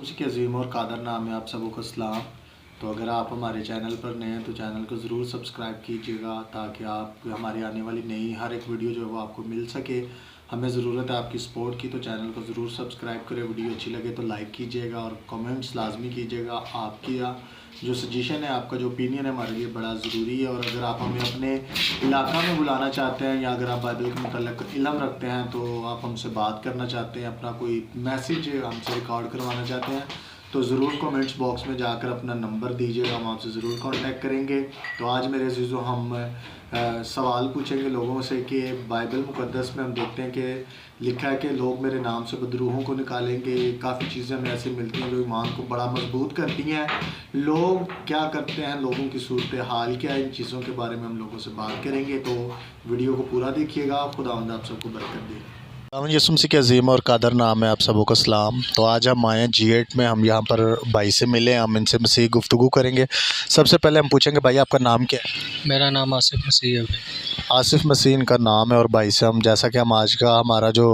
यसुमसी के अज़ीम और कादर नाम में आप सबों को सलाम। तो अगर आप हमारे चैनल पर नए हैं तो चैनल को ज़रूर सब्सक्राइब कीजिएगा ताकि आप हमारी आने वाली नई हर एक वीडियो जो है वो आपको मिल सके। हमें ज़रूरत है आपकी सपोर्ट की, तो चैनल को ज़रूर सब्सक्राइब करें। वीडियो अच्छी लगे तो लाइक कीजिएगा और कमेंट्स लाजमी कीजिएगा। आपकी जो सजेशन है, आपका जो ओपिनियन है हमारे लिए बड़ा ज़रूरी है। और अगर आप हमें अपने इलाका में बुलाना चाहते हैं या अगर आप बाइबल के मतलब इल्म रखते हैं तो आप हमसे बात करना चाहते हैं, अपना कोई मैसेज हमसे रिकॉर्ड करवाना चाहते हैं तो ज़रूर कमेंट्स बॉक्स में जाकर अपना नंबर दीजिएगा, हम आपसे ज़रूर कांटेक्ट करेंगे। तो आज मेरे अज़ीज़ों हम सवाल पूछेंगे लोगों से कि बाइबल मुक़द्दस में हम देखते हैं कि लिखा है कि लोग मेरे नाम से बदरूहों को निकालेंगे। काफ़ी चीज़ें हमें ऐसी मिलती हैं जो ईमान को बड़ा मजबूत करती हैं। लोग क्या करते हैं, लोगों की सूरत हाल क्या है, इन चीज़ों के बारे में हम लोगों से बात करेंगे। तो वीडियो को पूरा देखिएगा। खुदावंद आप सबको बरकत दे। यसुमसी के अज़ीम और कादर नाम है आप सबों को सलाम। तो आज हम आए हैं G8 में, हम यहाँ पर भाई से मिले, हम इनसे मसीह गुफ्तगू करेंगे। सबसे पहले हम पूछेंगे भाई आपका नाम क्या है? मेरा नाम आसिफ मसीह है भाई। आसिफ मसीह इनका नाम है। और भाई से हम जैसा कि हम आज का हमारा जो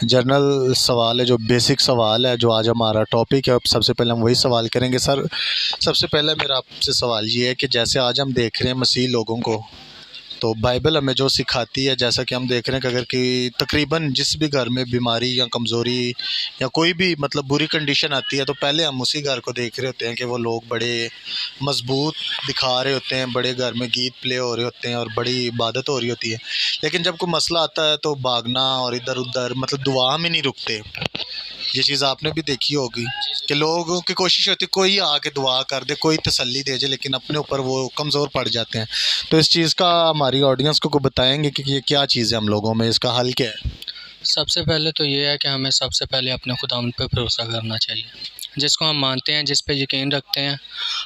जनरल सवाल है, जो बेसिक सवाल है, जो आज हमारा टॉपिक है, सबसे पहले हम वही सवाल करेंगे। सर सबसे पहले मेरा आपसे सवाल ये है कि जैसे आज हम देख रहे हैं मसीह लोगों को, तो बाइबल हमें जो सिखाती है, जैसा कि हम देख रहे हैं कि अगर कि तकरीबन जिस भी घर में बीमारी या कमज़ोरी या कोई भी मतलब बुरी कंडीशन आती है तो पहले हम उसी घर को देख रहे होते हैं कि वो लोग बड़े मजबूत दिखा रहे होते हैं, बड़े घर में गीत प्ले हो रहे होते हैं और बड़ी इबादत हो रही होती है। लेकिन जब कोई मसला आता है तो भागना और इधर उधर मतलब दुआ में नहीं रुकते। ये चीज़ आपने भी देखी होगी कि लोगों की कोशिश होती है कोई आके दुआ कर दे, कोई तसल्ली दे जाए, लेकिन अपने ऊपर वो कमज़ोर पड़ जाते हैं। तो इस चीज़ का हमारी ऑडियंस को बताएंगे कि ये क्या चीज़ है, हम लोगों में इसका हल क्या है? सबसे पहले तो ये है कि हमें सबसे पहले अपने खुदावंद पे भरोसा करना चाहिए, जिसको हम मानते हैं, जिस पे यकीन रखते हैं।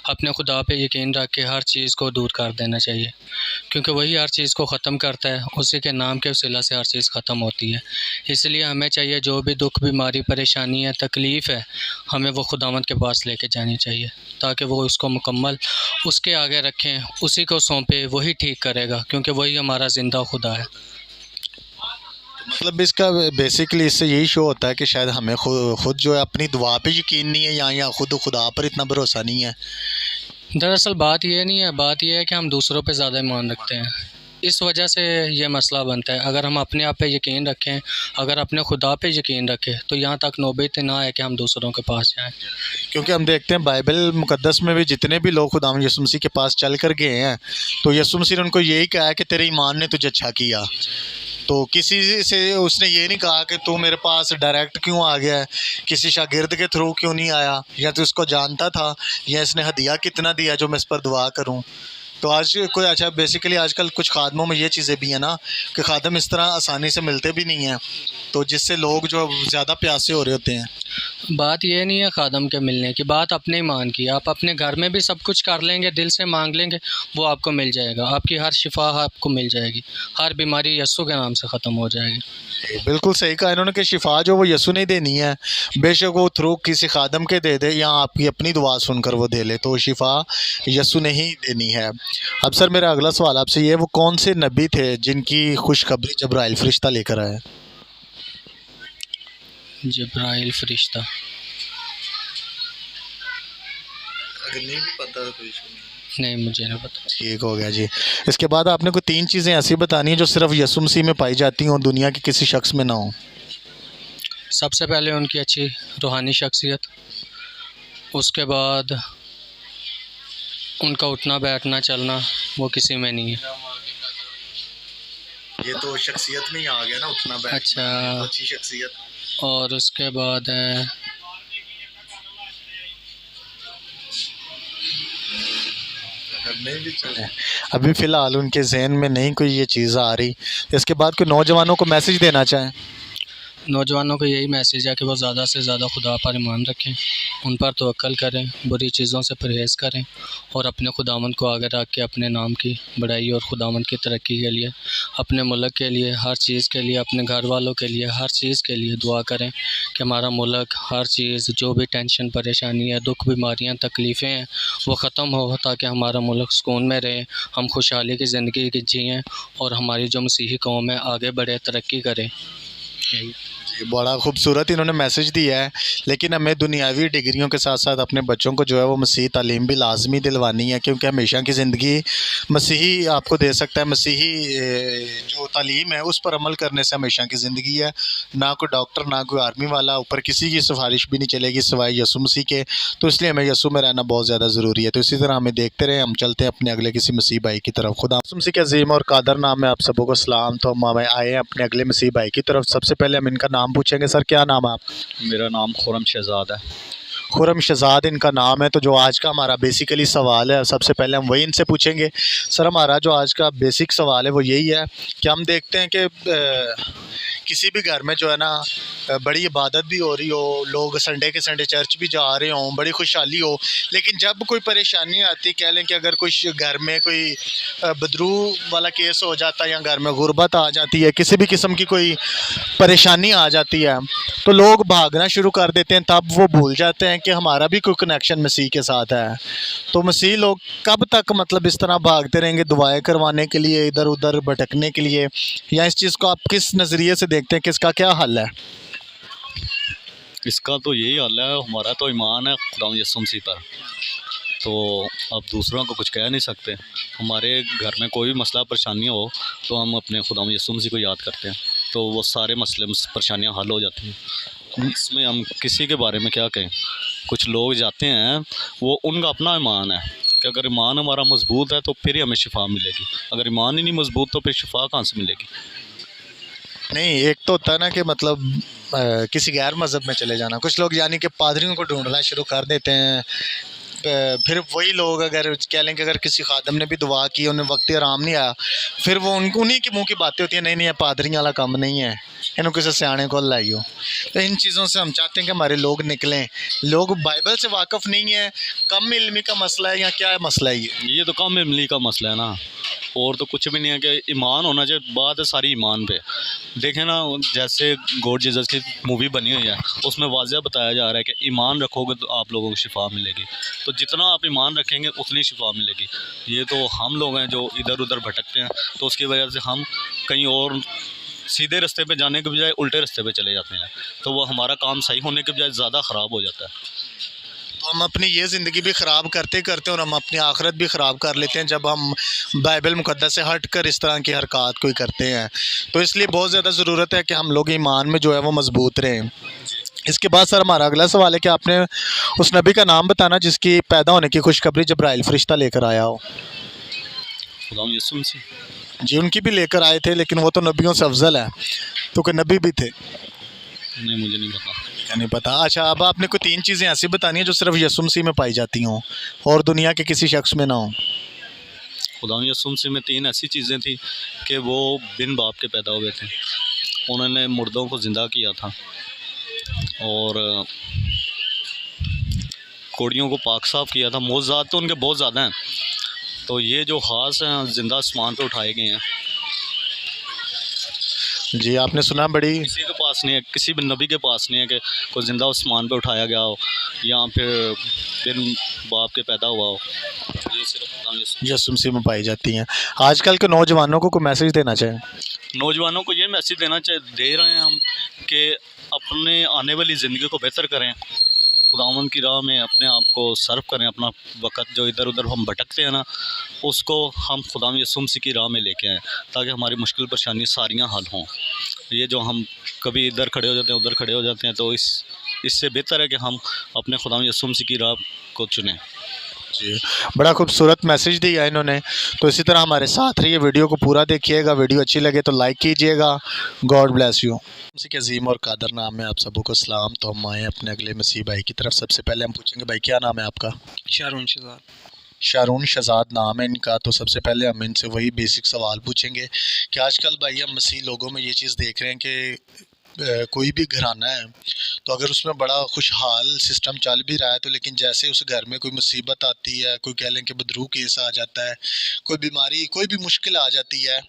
अपने खुदा पे यकीन रख के हर चीज़ को दूर कर देना चाहिए, क्योंकि वही हर चीज़ को ख़त्म करता है। उसी के नाम के वसीला से हर चीज़ ख़त्म होती है। इसलिए हमें चाहिए जो भी दुख, बीमारी, परेशानी है, तकलीफ़ है, हमें वो खुदावंद के पास लेके जानी चाहिए ताकि वो उसको मुकम्मल उसके आगे रखें, उसी को सौंपे, वही ठीक करेगा, क्योंकि वही हमारा ज़िंदा खुदा है। मतलब इसका बेसिकली इससे यही शो होता है कि शायद हमें खुद जो है अपनी दुआ पे यकीन नहीं है या खुद खुदा पर इतना भरोसा नहीं है। दरअसल बात ये नहीं है, बात ये है कि हम दूसरों पे ज़्यादा ईमान रखते हैं। इस वजह से ये मसला बनता है। अगर हम अपने आप पे यकीन रखें, अगर अपने खुदा पे यकीन रखें, तो यहाँ तक नौबत ना है कि हम दूसरों के पास जाएं। क्योंकि हम देखते हैं बाइबल मुकद्दस में भी जितने भी लोग खुदा यीशु मसीह के पास चल कर गए हैं तो यीशु मसीह ने उनको यही कहा है कि तेरे ईमान ने तुझे अच्छा किया। तो किसी से उसने ये नहीं कहा कि तू मेरे पास डायरेक्ट क्यों आ गया है, किसी शागिर्द के थ्रू क्यों नहीं आया, या तू इसको जानता था, या इसने हदिया कितना दिया जो मैं इस पर दुआ करूं। तो आज कोई अच्छा बेसिकली आजकल कुछ खादमों में ये चीज़ें भी हैं ना कि खादम इस तरह आसानी से मिलते भी नहीं हैं, तो जिससे लोग जो ज़्यादा प्यासे हो रहे होते हैं। बात ये नहीं है खादम के मिलने की, बात अपने ईमान की। आप अपने घर में भी सब कुछ कर लेंगे, दिल से मांग लेंगे, वो आपको मिल जाएगा। आपकी हर शिफा आपको मिल जाएगी, हर बीमारी यस्सु के नाम से ख़त्म हो जाएगी। बिल्कुल सही कहा इन्होंने कि शिफा जो वो यीशु ने देनी है, बेशक वो थ्रू किसी खादम के दे दे या आपकी अपनी दुआ सुनकर वो दे ले, तो शिफा यीशु ने ही देनी है। अब सर मेरा अगला सवाल आपसे ये है, वो कौन से नबी थे जिनकी खुशखबरी जब्राइल फरिश्ता लेकर आए? जब्राइल फरिश्ता अगर नहीं भी पता तो नहीं, मुझे नहीं पता। ठीक हो गया जी। इसके बाद आपने कोई 3 चीज़ें ऐसी बतानी है जो सिर्फ यीशु मसीह में पाई जाती हों, दुनिया के किसी शख्स में ना हो। सबसे पहले उनकी अच्छी रूहानी शख्सियत, उसके बाद उनका उठना बैठना चलना, वो किसी में नहीं है। ये तो शख्सियत में ही आ गया ना, उठना बैठना। अच्छा, अच्छी शख्सियत। और उसके बाद है अभी फ़िलहाल उनके जहन में नहीं कोई ये चीज़ आ रही। इसके बाद कोई नौजवानों को मैसेज देना चाहें? नौजवानों को यही मैसेज है कि वो ज़्यादा से ज़्यादा खुदा पर ईमान रखें, उन पर तवक्कल करें, बुरी चीज़ों से परहेज़ करें और अपने खुदावंद को आगे रख के अपने नाम की बड़ाई और खुदावंद की तरक्की के लिए, अपने मुल्क के लिए, हर चीज़ के लिए, अपने घर वालों के लिए, हर चीज़ के लिए दुआ करें कि हमारा मुल्क, हर चीज़ जो भी टेंशन परेशानी है, दुख बीमारियाँ तकलीफ़ें हैं, वो ख़त्म हो ताकि हमारा मुल्क सुकून में रहे, हम खुशहाली की ज़िंदगी जिएँ और हमारी जो मसीही कौम है आगे बढ़े, तरक्की करे। यही। ये बड़ा खूबसूरत इन्होंने मैसेज दिया है, लेकिन हमें दुनियावी डिग्रियों के साथ साथ अपने बच्चों को जो है वो मसीही तालीम भी लाजमी दिलवानी है, क्योंकि हमेशा की ज़िंदगी मसीही आपको दे सकता है। मसीही जो तालीम है उस पर अमल करने से हमेशा की ज़िंदगी है। ना कोई डॉक्टर, ना कोई आर्मी वाला, ऊपर किसी की सिफारिश भी नहीं चलेगी सिवाय यसु मसीह के। तो इसलिए हमें यसु में रहना बहुत ज़्यादा ज़रूरी है। तो इसी तरह हमें देखते रहें, हम चलते हैं अपने अगले किसी मसीह भाई की तरफ। खुदा यसु मसीह के अज़ीम और कादर नाम में आप सबों को सलाम। तो हम आए हैं अपने अगले मसीह भाई की तरफ। सबसे पहले हम इनका नाम पूछेंगे। सर, क्या नाम है आपका? मेरा नाम खुरम शहजाद है। खुरम शहजाद इनका नाम है। तो जो आज का हमारा बेसिकली सवाल है, सबसे पहले हम वही इनसे पूछेंगे। सर, हमारा जो आज का बेसिक सवाल है वो यही है कि हम देखते हैं कि किसी भी घर में जो है ना बड़ी इबादत भी हो रही हो, लोग संडे के संडे चर्च भी जा रहे हों, बड़ी खुशहाली हो, लेकिन जब कोई परेशानी आती, कह लें कि अगर कुछ घर में कोई बदरू वाला केस हो जाता है या घर में गुर्बत आ जाती है, किसी भी किस्म की कोई परेशानी आ जाती है, तो लोग भागना शुरू कर देते हैं। तब वो भूल जाते हैं कि हमारा भी कोई कनेक्शन मसीह के साथ है। तो मसीह लोग कब तक मतलब इस तरह भागते रहेंगे दुआएं करवाने के लिए, इधर उधर भटकने के लिए, या इस चीज़ को आप किस नज़रिए से देखते हैं कि इसका क्या हल है? इसका तो यही हाल है, हमारा तो ईमान है खुदा यसुम मसीह पर, तो अब दूसरों को कुछ कह नहीं सकते। हमारे घर में कोई भी मसला परेशानी हो तो हम अपने खुदा यसुम मसीह को याद करते हैं, तो वो सारे मसले परेशानियाँ हल हो जाती हैं। इसमें हम किसी के बारे में क्या कहें। कुछ लोग जाते हैं, वो उनका अपना ईमान है कि अगर ईमान हमारा मजबूत है तो फिर ही हमें शिफा मिलेगी, अगर ईमान ही नहीं मजबूत तो फिर शिफा कहाँ से मिलेगी। नहीं, एक तो होता है ना कि मतलब किसी गैर मज़हब में चले जाना। कुछ लोग यानी कि पादरियों को ढूंढना शुरू कर देते हैं। फिर वही लोग अगर कह लें कि अगर किसी खादम ने भी दुआ की, उन्हें वक्त आराम नहीं आया, फिर वो उन्हीं के मुंह की बातें होती हैं, नहीं नहीं पादरियों वाला काम नहीं है, इन्हों किसी सियाने को लाइयो। तो इन चीज़ों से हम चाहते हैं कि हमारे लोग निकलें। लोग बाइबल से वाकिफ़ नहीं है, कम इल्मी का मसला है या क्या मसला है ये तो कम इल्मी का मसला है ना, और तो कुछ भी नहीं है कि ईमान होना चाहिए। बात है सारी ईमान पे। देखें ना, जैसे गॉड जीसस की मूवी बनी हुई है, उसमें वाज़ह बताया जा रहा है कि ईमान रखोगे तो आप लोगों को शिफा मिलेगी। तो जितना आप ईमान रखेंगे उतनी शिफा मिलेगी। ये तो हम लोग हैं जो इधर उधर भटकते हैं, तो उसकी वजह से हम कहीं और सीधे रास्ते पे जाने के बजाय उल्टे रास्ते पे चले जाते हैं, तो वो हमारा काम सही होने के बजाय ज़्यादा ख़राब हो जाता है। तो हम अपनी ये ज़िंदगी भी ख़राब करते करते और हम अपनी आखिरत भी ख़राब कर लेते हैं जब हम बाइबल मुक़द्दस से हट कर इस तरह की हरकत कोई करते हैं। तो इसलिए बहुत ज़्यादा ज़रूरत है कि हम लोग ईमान में जो है वो मजबूत रहें। इसके बाद सर, हमारा अगला सवाल है कि आपने उस नबी का नाम बताना जिसकी पैदा होने की खुशखबरी जब्राइल फरिश्ता लेकर आया हो। खुदा यसुम मसीह जी, उनकी भी लेकर आए थे, लेकिन वो तो नबियों से अफजल है, तो कोई नबी भी थे? नहीं, मुझे नहीं पता। क्या नहीं पता? अच्छा, अब आपने कोई 3 चीज़ें ऐसी बतानी है जो सिर्फ यसुम मसीह में पाई जाती हों और दुनिया के किसी शख्स में ना हो। खुदा यसुम मसीह में 3 ऐसी चीज़ें थी कि वो बिन बाप के पैदा हुए थे। उन्होंने मुर्दों को ज़िंदा किया था और कोड़ियों को पाक साफ़ किया था। मौज़ात तो उनके बहुत ज़्यादा हैं, तो ये जो ख़ास हैं ज़िंदा आसमान पे उठाए गए हैं। जी, आपने सुना, बड़ी किसी के पास नहीं है, किसी भी नबी के पास नहीं है कि कोई ज़िंदा आसमान पे उठाया गया हो या फिर बिन बाप के पैदा हुआ हो। ये सिर्फ यसुम मसीह में पाई जाती हैं। आजकल के नौजवानों को कोई मैसेज देना चाहें? नौजवानों को ये मैसेज दे रहे हैं हम कि अपने आने वाली ज़िंदगी को बेहतर करें, खुदावंद की राह में अपने आप को सर्व करें। अपना वक़्त जो इधर उधर हम भटकते हैं ना, उसको हम खुदा यसुम मसीह की राह में लेके आएँ, ताकि हमारी मुश्किल परेशानी सारियाँ हल हों। ये जो हम कभी इधर खड़े हो जाते हैं, उधर खड़े हो जाते हैं, तो इससे बेहतर है कि हम अपने खुदा यसुम मसीह की राह को चुनें। जी, बड़ा खूबसूरत मैसेज दिया है इन्होंने। तो इसी तरह हमारे साथ रहिए, वीडियो को पूरा देखिएगा। वीडियो अच्छी लगे तो लाइक कीजिएगा। God bless you. मसीह के अज़ीम और कादर नाम में आप सबों को सलाम। तो हम आए अपने अगले मसीह भाई की तरफ। सबसे पहले हम पूछेंगे, भाई क्या नाम है आपका? शारून शहजाद। शारून शहजाद नाम है इनका। तो सबसे पहले हम इनसे वही बेसिक सवाल पूछेंगे कि आजकल भाई हम मसीह लोगों में ये चीज़ देख रहे हैं कि कोई भी घराना है तो अगर उसमें बड़ा खुशहाल सिस्टम चल भी रहा है, तो लेकिन जैसे उस घर में कोई मुसीबत आती है, कोई कह लें कि बदरू केस आ जाता है, कोई बीमारी, कोई भी मुश्किल आ जाती है,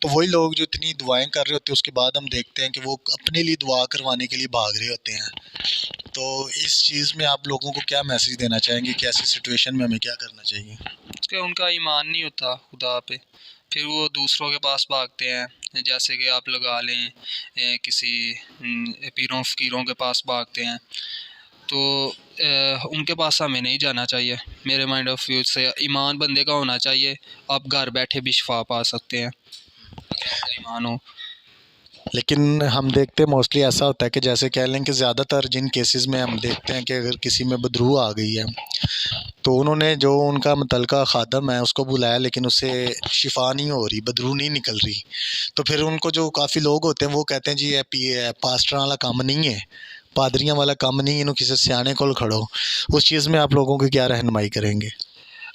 तो वही लोग जो इतनी दुआएं कर रहे होते हैं उसके बाद हम देखते हैं कि वो अपने लिए दुआ करवाने के लिए भाग रहे होते हैं। तो इस चीज़ में आप लोगों को क्या मैसेज देना चाहेंगे कि ऐसी सिचुएशन में हमें क्या करना चाहिए? उसके उनका ईमान नहीं होता खुदा पे, फिर वो दूसरों के पास भागते हैं, जैसे कि आप लगा लें किसी पीरों फ़कीरों के पास भागते हैं, तो उनके पास हमें नहीं जाना चाहिए। मेरे माइंड ऑफ व्यू से ईमान बंदे का होना चाहिए, आप घर बैठे भी शिफा पा सकते हैं, ईमान हो। लेकिन हम देखते हैं मोस्टली ऐसा होता है कि जैसे कह लें कि ज़्यादातर जिन केसेस में हम देखते हैं कि अगर किसी में बदरू आ गई है तो उन्होंने जो उनका मुतलका खादम है उसको बुलाया, लेकिन उससे शिफा नहीं हो रही, बदरू नहीं निकल रही, तो फिर उनको जो काफ़ी लोग होते हैं वो कहते हैं जी ये पास्टर वाला काम नहीं है, पादरियाँ वाला काम नहीं, इन्हों किसी सियाने को खड़ो। उस चीज़ में आप लोगों की क्या रहनुमाई करेंगे?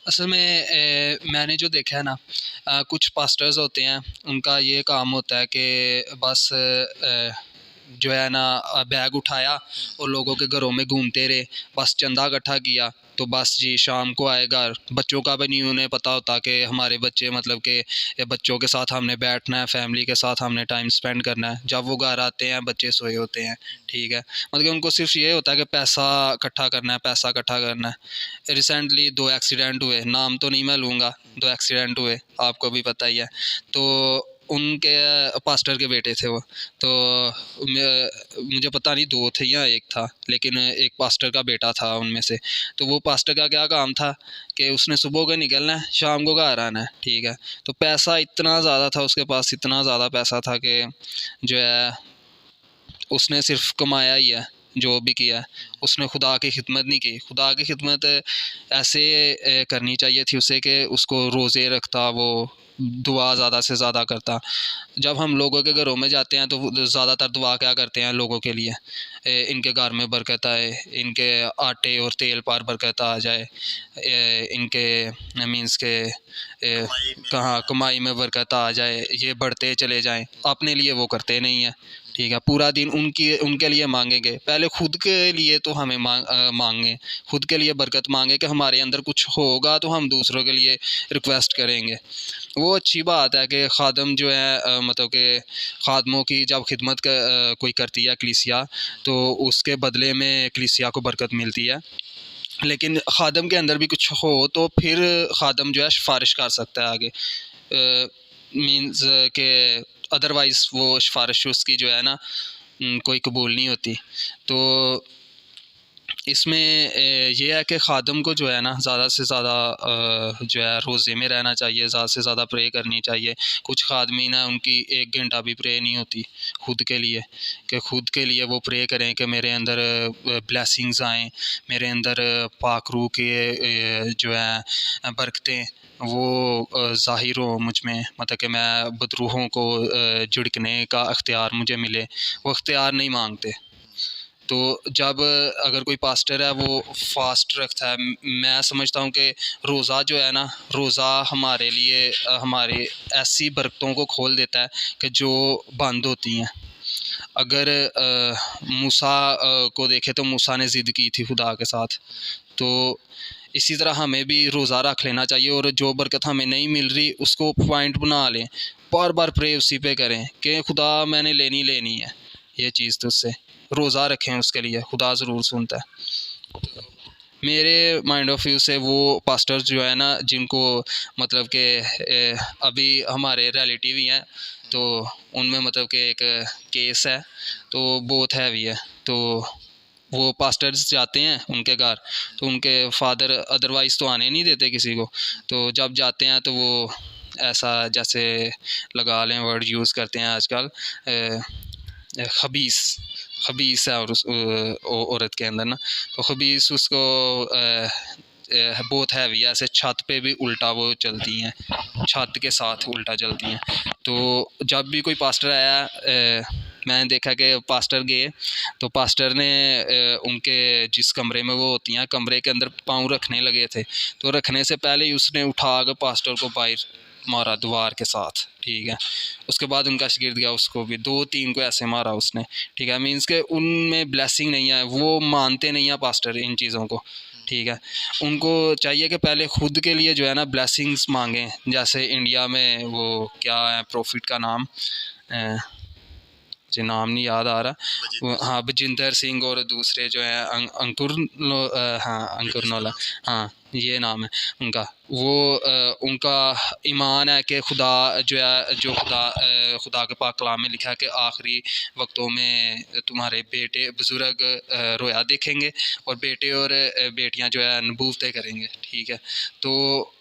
असल में मैंने जो देखा है ना, कुछ पास्टर्स होते हैं, उनका ये काम होता है कि बस जो है ना बैग उठाया और लोगों के घरों में घूमते रहे, बस चंदा इकट्ठा किया तो बस जी शाम को आए घर। बच्चों का भी नहीं उन्हें पता होता कि हमारे बच्चे मतलब कि बच्चों के साथ हमने बैठना है, फैमिली के साथ हमने टाइम स्पेंड करना है। जब वो घर आते हैं बच्चे सोए होते हैं, ठीक है, मतलब उनको सिर्फ ये होता है कि पैसा इकट्ठा करना है, पैसा इकट्ठा करना है। रिसेंटली 2 एक्सीडेंट हुए, नाम तो नहीं मैं लूँगा, 2 एक्सीडेंट हुए, आपको भी पता ही है। तो उनके पास्टर के बेटे थे वो, तो मुझे पता नहीं 2 थे या 1 था, लेकिन एक पास्टर का बेटा था उनमें से। तो वो पास्टर का क्या काम था कि उसने सुबह को निकलना है, शाम को घर आना है, ठीक है। तो पैसा इतना ज़्यादा था उसके पास, इतना ज़्यादा पैसा था कि जो है उसने सिर्फ कमाया ही है, जो भी किया है उसने खुदा की खिदमत नहीं की। खुदा की खिदमत ऐसे करनी चाहिए थी उसे कि उसको रोज़े रखता, वो दुआ ज़्यादा से ज़्यादा करता। जब हम लोगों के घरों में जाते हैं तो ज़्यादातर दुआ क्या करते हैं लोगों के लिए, इनके घर में बरकत आए, इनके आटे और तेल पर बरकत आ जाए, इनके मीन्स के कहाँ कमाई में बरकत आ जाए, ये बढ़ते चले जाएं। अपने लिए वो करते नहीं हैं, ठीक है। पूरा दिन उनके लिए मांगेंगे, पहले खुद के लिए तो हमें मांगें, खुद के लिए बरकत मांगे कि हमारे अंदर कुछ होगा तो हम दूसरों के लिए रिक्वेस्ट करेंगे। वो अच्छी बात है कि खादम जो है मतलब कि खादमों की जब खिदमत कोई करती है कलीसिया, तो उसके बदले में कलीसिया को बरकत मिलती है। लेकिन खादम के अंदर भी कुछ हो तो फिर खादम जो है सिफारिश कर सकता है आगे, मीन्स के अदरवाइज़ वो सिफारिश उसकी जो है ना कोई कबूल नहीं होती। तो इसमें ये है कि खादम को जो है ना ज़्यादा से ज़्यादा जो है रोज़े में रहना चाहिए, ज़्यादा से ज़्यादा प्रे करनी चाहिए। कुछ खादमीन है उनकी 1 घंटा भी प्रे नहीं होती खुद के लिए, कि खुद के लिए वो प्रे करें कि मेरे अंदर ब्लेसिंग्स आएँ, मेरे अंदर पाक रूह के जो है बरकतें वो ज़ाहिर हो मुझ में, मतलब कि मैं बदरूहों को झिड़कने का अख्तियार मुझे मिले। वो अख्तियार नहीं मांगते। तो जब अगर कोई पास्टर है वो फास्ट रखता है, मैं समझता हूँ कि रोज़ा जो है ना, रोज़ा हमारे लिए हमारे ऐसी बरकतों को खोल देता है कि जो बंद होती हैं। अगर मूसा को देखें तो मूसा ने ज़िद की थी खुदा के साथ, तो इसी तरह हमें भी रोज़ा रख लेना चाहिए और जो बरकत हमें नहीं मिल रही उसको पॉइंट बना लें, बार बार प्रे उसी पे करें कि खुदा मैंने लेनी है ये चीज़, तो उससे रोज़ा रखें, उसके लिए खुदा ज़रूर सुनता है। मेरे माइंड ऑफ व्यू से वो पास्टर्स जो है ना जिनको मतलब कि अभी हमारे रिलेटिव ही हैं, तो उनमें मतलब कि एक केस है तो बहुत हैवी है, तो वो पास्टर्स जाते हैं उनके घर, तो उनके फादर अदरवाइज़ तो आने नहीं देते किसी को, तो जब जाते हैं तो वो ऐसा जैसे लगा लें वर्ड यूज़ करते हैं आजकल, खबीस है और उस औरत के अंदर ना, तो खबीस उसको बहुत हैवी है, ऐसे छत पे भी उल्टा वो चलती हैं, छत के साथ उल्टा चलती हैं। तो जब भी कोई पास्टर आया मैंने देखा कि पास्टर गए तो पास्टर ने उनके जिस कमरे में वो होती हैं कमरे के अंदर पाँव रखने लगे थे, तो रखने से पहले ही उसने उठा कर पास्टर को बाहर मारा दीवार के साथ, ठीक है। उसके बाद उनका शागिर्द गया, उसको भी 2-3 को ऐसे मारा उसने, ठीक है। मीन्स के उनमें ब्लेसिंग नहीं है, वो मानते नहीं है पास्टर इन चीज़ों को, ठीक है। उनको चाहिए कि पहले खुद के लिए जो है ना ब्लेसिंग्स मांगें। जैसे इंडिया में वो क्या है प्रॉफिट का नाम, मुझे नाम नहीं याद आ रहा, हाँ बजिंदर सिंह और दूसरे जो है अंकुर नोला, हाँ ये नाम है उनका, वो उनका ईमान है कि खुदा जो है, जो खुदा के पाक कलाम में लिखा है कि आखिरी वक्तों में तुम्हारे बेटे बुज़ुर्ग रोया देखेंगे और बेटे और बेटियां जो है नबूवतें करेंगे, ठीक है। तो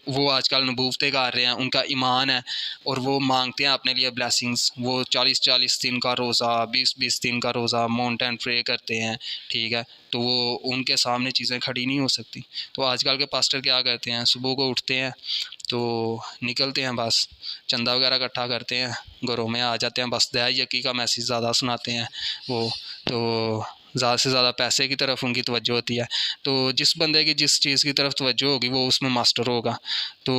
वो आजकल नबूवतें कर रहे हैं, उनका ईमान है और वो मांगते हैं अपने लिए ब्लेसिंग्स। वो 40-40 दिन का रोज़ा, 20-20 दिन का रोज़ा, माउंटेन प्रे करते हैं, ठीक है। तो वो उनके सामने चीज़ें खड़ी नहीं हो सकती। तो आजकल के पास्टर क्या करते हैं, सुबह को उठते हैं तो निकलते हैं, बस चंदा वगैरह इकट्ठा करते हैं, घरों में आ जाते हैं, बस दया यकी का मैसेज ज़्यादा सुनाते हैं वो। तो ज़्यादा से ज़्यादा पैसे की तरफ उनकी तवज्जो होती है। तो जिस बंदे की जिस चीज़ की तरफ तवज्जो होगी वो उसमें मास्टर होगा। तो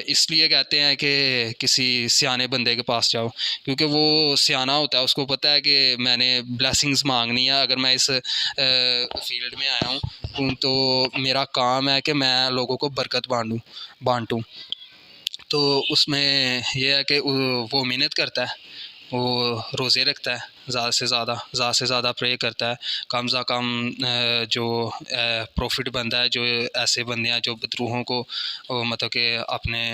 इसलिए कहते हैं कि किसी सियाने बंदे के पास जाओ, क्योंकि वो सियाना होता है, उसको पता है कि मैंने ब्लेसिंग्स मांगनी है। अगर मैं इस फील्ड में आया हूँ तो मेरा काम है कि मैं लोगों को बरकत बांटूँ। तो उसमें यह है कि वो मेहनत करता है, वो रोज़े रखता है, ज़्यादा से ज़्यादा प्रे करता है, कम से कम जो प्रॉफिट बनता है, जो ऐसे बंदे हैं जो बदरूहों को मतलब कि अपने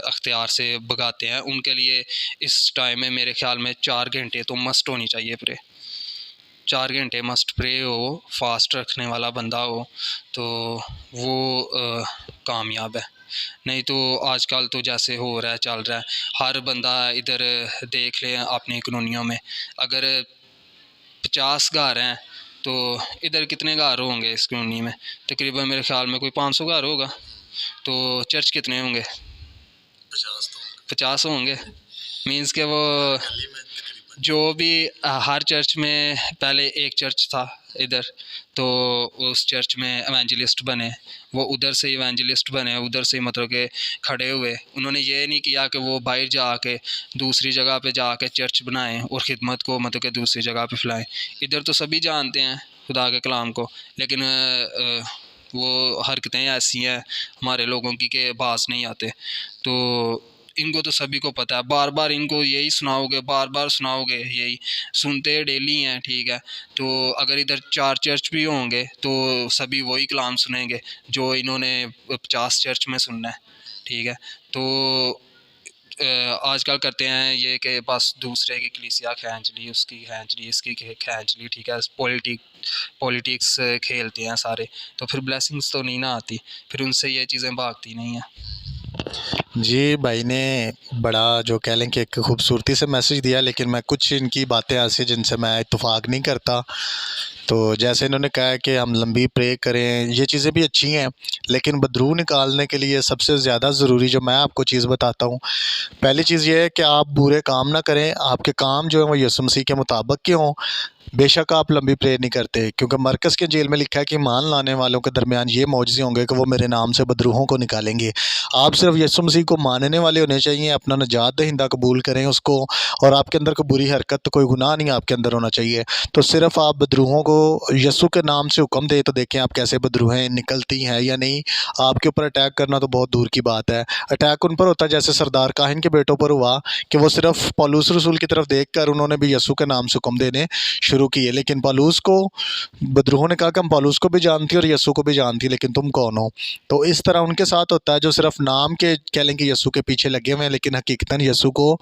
अख्तियार से भगाते हैं, उनके लिए इस टाइम में मेरे ख्याल में 4 घंटे तो मस्ट होनी चाहिए प्रे। 4 घंटे मस्ट प्रे हो, फास्ट रखने वाला बंदा हो तो वो कामयाब है। नहीं तो आजकल तो जैसे हो रहा है, चल रहा है, हर बंदा इधर देख लें अपनी कॉलोनियों में, अगर 50 घर हैं तो इधर कितने घर होंगे इस कॉलोनी में? तकरीबन मेरे ख्याल में कोई 500 घर होगा। तो चर्च कितने होंगे? 50 होंगे। मीन्स के वो जो भी हर चर्च में पहले एक चर्च था इधर, तो उस चर्च में एवेंजलिस्ट बने, वो उधर से एवेंजलिस्ट बने, उधर से मतलब के खड़े हुए। उन्होंने ये नहीं किया कि वो बाहर जाके दूसरी जगह पे जाके चर्च बनाएं और ख़िदमत को मतलब के दूसरी जगह पे फैलाएं। इधर तो सभी जानते हैं खुदा के कलाम को, लेकिन वो हरकतें ऐसी हैं हमारे लोगों की कि बाज नहीं आते। तो इनको तो सभी को पता है, बार बार इनको यही सुनाओगे, बार बार सुनाओगे, यही सुनते डेली हैं, ठीक है। तो अगर इधर 4 चर्च भी होंगे तो सभी वही कलाम सुनेंगे जो इन्होंने 50 चर्च में सुनना है, ठीक है। तो आजकल करते हैं ये कि बस दूसरे की कलीसिया खींच ली, उसकी खींच ली, इसकी खींच ली, ठीक है। पॉलिटिक्स खेलते हैं सारे, तो फिर ब्लेसिंग्स तो नहीं ना आती, फिर उनसे ये चीज़ें भागती नहीं हैं। जी, भाई ने बड़ा जो कह लें कि एक खूबसूरती से मैसेज दिया, लेकिन मैं कुछ इनकी बातें ऐसी जिनसे मैं इत्तेफाक नहीं करता। तो जैसे इन्होंने कहा है कि हम लंबी प्रे करें, ये चीज़ें भी अच्छी हैं, लेकिन बदरू निकालने के लिए सबसे ज़्यादा ज़रूरी जो मैं आपको चीज़ बताता हूँ, पहली चीज़ ये है कि आप बुरे काम ना करें। आपके काम जो है वो यीशु मसीह के मुताबिक के हों। बेशक आप लंबी प्रेयर नहीं करते, क्योंकि मरकज़ के जेल में लिखा है कि ईमान लाने वालों के दरमियान ये मौजज़े होंगे कि वो मेरे नाम से बदरूहों को निकालेंगे। आप सिर्फ यीशु मसीह को मानने वाले होने चाहिए, अपना निजात दहिंदा कबूल करें उसको, और आपके अंदर कोई बुरी हरकत, कोई गुनाह नहीं आपके अंदर होना चाहिए। तो सिर्फ आप बदरूहों को यीशु के नाम से हुक्म दें तो देखें आप कैसे बदरूहें निकलती हैं या नहीं। आपके ऊपर अटैक करना तो बहुत दूर की बात है। अटैक उन पर होता है जैसे सरदार काहिन के बेटों पर हुआ कि वो सिर्फ पौलुस रसूल की तरफ देख कर उन्होंने भी यीशु के नाम से हुक्म देने शुरू किए, लेकिन पौलुस को बदरूहों ने कहा कि हम पौलुस को भी जानती और यीशु को भी जानती, लेकिन तुम कौन हो। तो इस तरह उनके साथ होता है जो सिर्फ नाम के कह लें कि यीशु के पीछे लगे हुए हैं, लेकिन हकीकतन यीशु को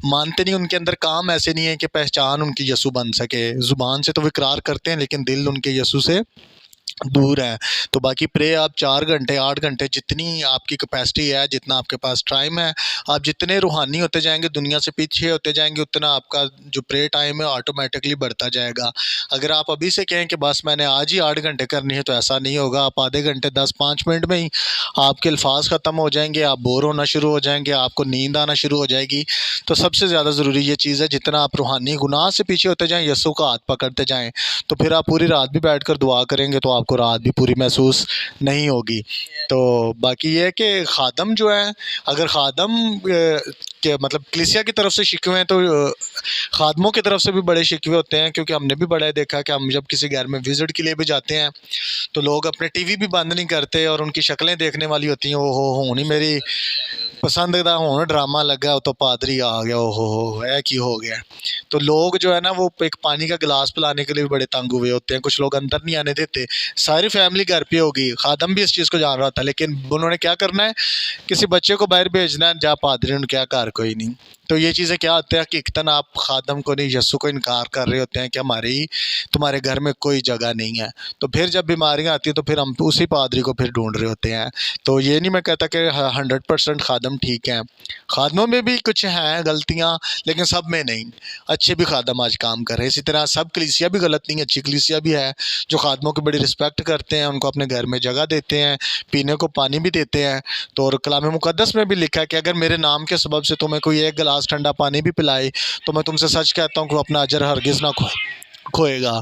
मानते नहीं। उनके अंदर काम ऐसे नहीं है कि पहचान उनकी यीशु बन सके। ज़ुबान से तो वो इकरार करते हैं, लेकिन दिल उनके यीशु से दूर है। तो बाकी प्रे आप 4 घंटे 8 घंटे जितनी आपकी कैपेसिटी है, जितना आपके पास टाइम है, आप जितने रूहानी होते जाएंगे, दुनिया से पीछे होते जाएंगे, उतना आपका जो प्रे टाइम है ऑटोमेटिकली बढ़ता जाएगा। अगर आप अभी से कहें कि बस मैंने आज ही 8 घंटे करनी है, तो ऐसा नहीं होगा। आप आधे घंटे 10-5 मिनट में ही आपके अल्फाज ख़त्म हो जाएंगे, आप बोर होना शुरू हो जाएंगे, आपको नींद आना शुरू हो जाएगी। तो सबसे ज़्यादा ज़रूरी ये चीज़ है, जितना आप रूहानी गुनाह से पीछे होते जाएँ, यीशु का हाथ पकड़ते जाएँ, तो फिर आप पूरी रात भी बैठ कर दुआ करेंगे तो आपको रात भी पूरी महसूस नहीं होगी। तो बाकी ये है कि ख़ादम जो है, अगर ख़ादम मतलब कलीसिया की तरफ से शिकवे हैं तो खादमों की तरफ से भी बड़े शिकवे होते हैं, क्योंकि हमने भी बड़ा देखा कि हम जब किसी घर में विज़िट के लिए भी जाते हैं तो लोग अपने टीवी भी बंद नहीं करते और उनकी शक्लें देखने वाली होती हैं। ओ हो नहीं मेरी पसंदीदा हुन ड्रामा लगा तो पादरी आ गया, ओ हो है कि हो गया। तो लोग जो है ना वो एक पानी का गिलास पिलाने के लिए भी बड़े तंग हुए होते हैं, कुछ लोग अंदर नहीं आने देते। सारी फैमिली घर पे होगी, खादम भी इस चीज़ को जान रहा था, लेकिन उन्होंने क्या करना है, किसी बच्चे को बाहर भेजना है, जा पादरी ने क्या, घर कोई नहीं। तो ये चीज़ें क्या होता है, हकीकतन आप खादम को नहीं, यस्सु को इनकार कर रहे होते हैं कि हमारी तुम्हारे घर में कोई जगह नहीं है। तो फिर जब बीमारियाँ आती हैं तो फिर हम उसी पादरी को फिर ढूंढ रहे होते हैं। तो ये नहीं मैं कहता कि 100% खादम ठीक हैं, खादमों में भी कुछ हैं गलतियाँ, लेकिन सब में नहीं। अच्छे भी खादम आज काम कर रहे हैं। इसी तरह सब कलीसिया भी गलत नहीं, अच्छी कलीसिया भी है जो खादमों की बड़ी रिस्पेक्ट करते हैं, उनको अपने घर में जगह देते हैं, पीने को पानी भी देते हैं। तो और कलाम मुक़द्दस में भी लिखा है कि अगर मेरे नाम के सबब से तुम्हें कोई एक गिलास ठंडा पानी भी पिलाए तो मैं तुमसे सच कहता हूँ कि अपना अजर हरगिज़ ना खोएगा।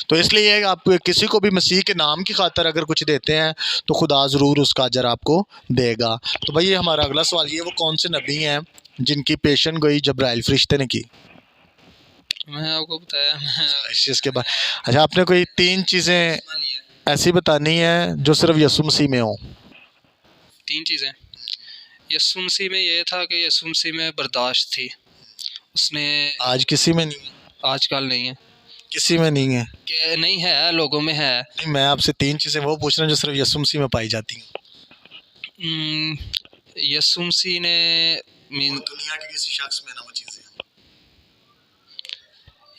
तो इसलिए आप किसी को भी मसीह के नाम की खातर अगर कुछ देते हैं तो खुदा ज़रूर उसका अजर आपको देगा। तो भाई ये हमारा अगला सवाल ये, वो कौन से नबी हैं जिनकी पेशन गोई जब्राइल फरिश्ते ने की? मैं आपको बताया इस चीज़ के बाद अच्छा, आपने कोई 3 चीज़ें ऐसी बतानी है जो सिर्फ यीशु मसीह में हो। 3 चीज़ें यीशु मसीह में ये था कि यीशु मसीह में बर्दाश्त थी, उसने आज किसी में नहीं, आजकल नहीं है किसी में नहीं है कि नहीं है, लोगों में है। नहीं, मैं आपसे 3 चीज़ें वो पूछ रहा हूँ जो सिर्फ यीशु मसीह में पाई जाती हैं। यीशु मसीह ने दुनिया के किसी शख्स में ना वो चीज़ें।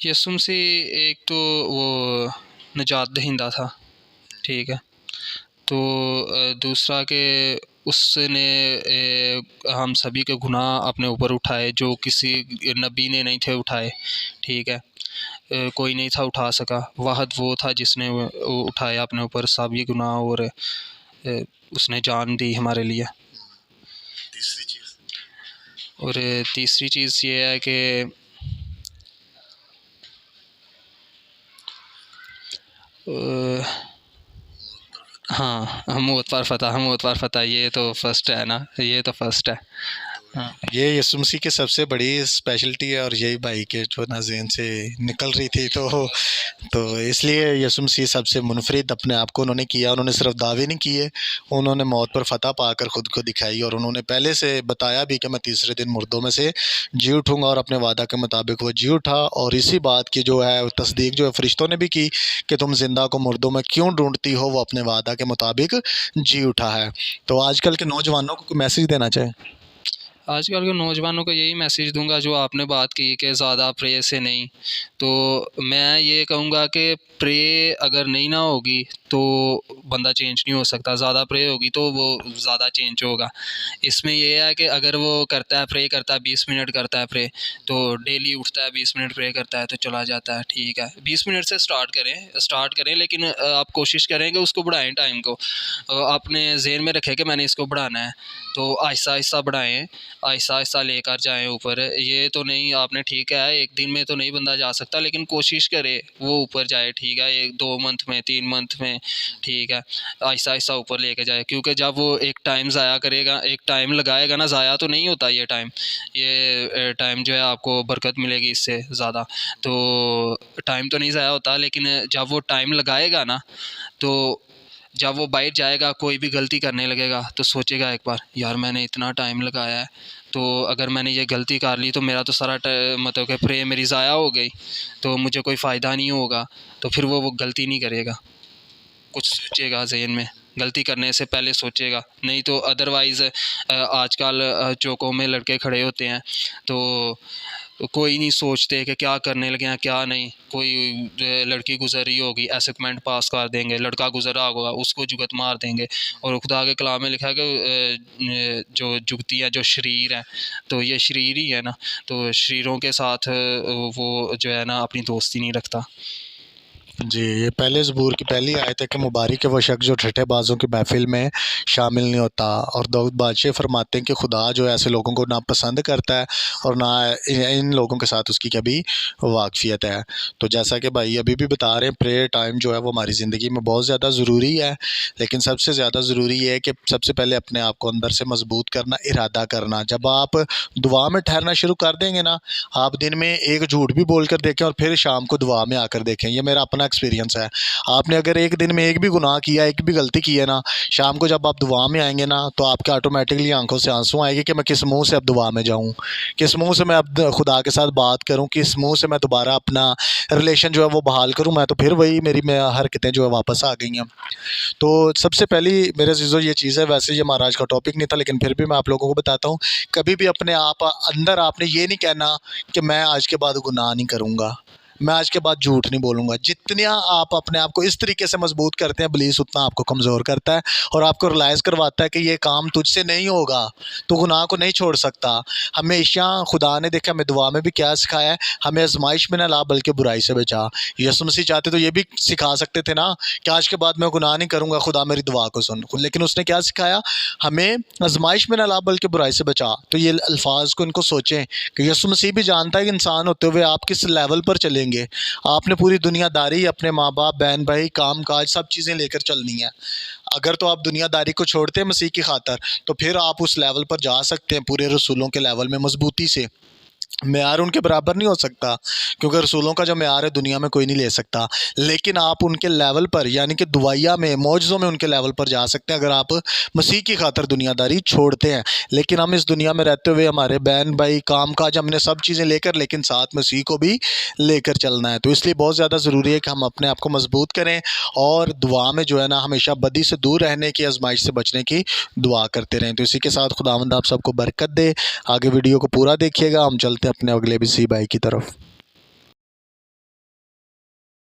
यीशु मसीह एक तो वो निजात दहिंदा था, ठीक है। तो दूसरा कि उसने हम सभी के गुनाह अपने ऊपर उठाए जो किसी नबी ने नहीं थे उठाए, ठीक है। कोई नहीं था उठा सका, वाहद वो था जिसने उठाया अपने ऊपर सभी गुनाह, और उसने जान दी हमारे लिए। तीसरी चीज़, और तीसरी चीज़ ये है कि हाँ, मौत पर फतह, ये तो फर्स्ट है ना, ये तो फर्स्ट है। हाँ, ये यीशु मसीह की सबसे बड़ी स्पेशलिटी है और यही भाई के जो ना ज़हन से निकल रही थी। तो इसलिए यीशु मसीह सबसे मुनफरिद अपने आप को उन्होंने किया। उन्होंने सिर्फ दावे नहीं किए, उन्होंने मौत पर फतह पाकर ख़ुद को दिखाई, और उन्होंने पहले से बताया भी कि मैं तीसरे दिन मुर्दों में से जी उठूँगा, और अपने वादा के मुताबिक वो जी उठा। और इसी बात की जो है तस्दीक जो है फरिश्तों ने भी की कि तुम ज़िंदा को मुर्दों में क्यों ढूंढती हो, वो अपने वादा के मुताबिक जी उठा है। तो आजकल के नौजवानों को कोई मैसेज देना चाहें? आजकल के नौजवानों को यही मैसेज दूंगा जो आपने बात की कि ज़्यादा प्रे से नहीं, तो मैं ये कहूँगा कि प्रे अगर नहीं ना होगी तो बंदा चेंज नहीं हो सकता, ज़्यादा प्रे होगी तो वो ज़्यादा चेंज होगा। इसमें ये है कि अगर वो करता है, प्रे करता है, 20 मिनट करता है प्रे, तो डेली उठता है 20 मिनट प्रे करता है तो चला जाता है, ठीक है। 20 मिनट से स्टार्ट करें, लेकिन आप कोशिश करें कि उसको बढ़ाएं, टाइम को अपने जहन में रखें कि मैंने इसको बढ़ाना है, तो आहिस्ता आहिस्ता बढ़ाएं, आहिस्ता आहिस्ता लेकर जाएं ऊपर। ये तो नहीं आपने, ठीक है, एक दिन में तो नहीं बंदा जा सकता, लेकिन कोशिश करे वो ऊपर जाए, ठीक है। 1-2 मंथ में, 3 मंथ में, ठीक है, आहिस्ता आहिस्ता ऊपर लेके जाए। क्योंकि जब वो एक टाइम ज़ाया करेगा, एक टाइम लगाएगा ना, ज़ाया तो नहीं होता ये टाइम जो है आपको बरकत मिलेगी इससे ज़्यादा। तो टाइम तो नहीं ज़ाया होता, लेकिन जब वो टाइम लगाएगा ना, तो जब वो बाहर जाएगा, कोई भी गलती करने लगेगा तो सोचेगा एक बार, यार मैंने इतना टाइम लगाया है, तो अगर मैंने ये गलती कर ली तो मेरा तो सारा मतलब कि प्रे मेरी ज़ाया हो गई, तो मुझे कोई फ़ायदा नहीं होगा। तो फिर वो गलती नहीं करेगा, कुछ सोचेगा जहन में, गलती करने से पहले सोचेगा। नहीं तो अदरवाइज़ आजकल चौकों में लड़के खड़े होते हैं तो कोई नहीं सोचते कि क्या करने लगे हैं क्या नहीं। कोई लड़की गुजर रही होगी, ऐसे कमेंट पास कर देंगे, लड़का गुजर रहा होगा उसको जुगत मार देंगे। और खुदा के कलाम में लिखा है कि जो जुगती है, जो शरीर है, तो ये शरीर ही है ना, तो शरीरों के साथ वो जो है ना अपनी दोस्ती नहीं रखता। जी, ये पहले ज़बूर की पहली आयत है कि मुबारक है वो शख्स जो ठट्ठेबाज़ों की महफ़िल में शामिल नहीं होता। और दाऊद बादशाह फरमाते हैं कि खुदा जो है ऐसे लोगों को ना पसंद करता है और ना इन लोगों के साथ उसकी कभी वाक़फ़ियत है। तो जैसा कि भाई अभी भी बता रहे हैं, प्रेयर टाइम जो है वो हमारी ज़िंदगी में बहुत ज़्यादा ज़रूरी है, लेकिन सबसे ज़्यादा ज़रूरी ये है कि सबसे पहले अपने आप को अंदर से मज़बूत करना, इरादा करना। जब आप दुआ में ठहरना शुरू कर देंगे ना, आप दिन में एक झूठ भी बोल कर देखें और फिर शाम को दुआ में आकर देखें, ये मेरा अपना एक्सपीरियंस है। आपने अगर एक दिन में एक भी गुनाह किया, एक भी गलती की है ना, शाम को जब आप दुआ में आएंगे ना, तो आपके ऑटोमेटिकली आंखों से आंसू आएंगे कि मैं किस मुंह से अब दुआ में जाऊं, किस मुंह से मैं अब खुदा के साथ बात करूं, किस मुंह से मैं दोबारा अपना रिलेशन जो है वो बहाल करूं। मैं तो फिर वही मेरी हरकतें जो है वापस आ गई हैं। तो सबसे पहली मेरे अज़ीज़ों ये चीज़ है, वैसे ये हमारा आज का टॉपिक नहीं था, लेकिन फिर भी मैं आप लोगों को बताता हूँ। कभी भी अपने आप अंदर आपने ये नहीं कहना कि मैं आज के बाद गुनाह नहीं करूँगा, मैं आज के बाद झूठ नहीं बोलूँगा। जितना आप अपने आप को इस तरीके से मजबूत करते हैं, इब्लीस उतना आपको कमज़ोर करता है और आपको रियलाइज़ करवाता है कि ये काम तुझसे नहीं होगा, तो गुनाह को नहीं छोड़ सकता। हमेशा खुदा ने देखा हमें दुआ में भी क्या सिखाया है, हमें आजमाइश में ना ला बल्कि बुराई से बचा। यीशु मसीह चाहते तो ये भी सिखा सकते थे ना कि आज के बाद मैं गुनाह नहीं करूँगा, खुदा मेरी दुआ को सुन, लेकिन उसने क्या सिखाया, हमें आजमाइश में ना ला बल्कि बुराई से बचा। तो ये अल्फाज को इनको सोचें कि यीशु मसीह भी जानता है कि इंसान होते हुए आप किस लेवल पर चलेंगे। आपने पूरी दुनियादारी, अपने माँ बाप, बहन भाई, काम काज, सब चीज़ें लेकर चलनी है। अगर तो आप दुनियादारी को छोड़ते हैं मसीह की खातर, तो फिर आप उस लेवल पर जा सकते हैं, पूरे रसूलों के लेवल में मजबूती से। मेयार उनके बराबर नहीं हो सकता, क्योंकि रसूलों का जो मेयार है दुनिया में कोई नहीं ले सकता, लेकिन आप उनके लेवल पर, यानी कि दुआया में, मौजज़ों में उनके लेवल पर जा सकते हैं अगर आप मसीह की खातर दुनियादारी छोड़ते हैं। लेकिन हम इस दुनिया में रहते हुए हमारे बहन भाई, काम काज, हमने सब चीज़ें लेकर, लेकिन साथ मसीह को भी लेकर चलना है। तो इसलिए बहुत ज़्यादा ज़रूरी है कि हम अपने आप को मजबूत करें और दुआ में जो है ना हमेशा बदी से दूर रहने की, आजमाइश से बचने की दुआ करते रहें। तो इसी के साथ खुदावंद आप सबको बरकत दे। आगे वीडियो को पूरा देखिएगा, हम चलते हैं अपने अगले भी सी भाई की तरफ।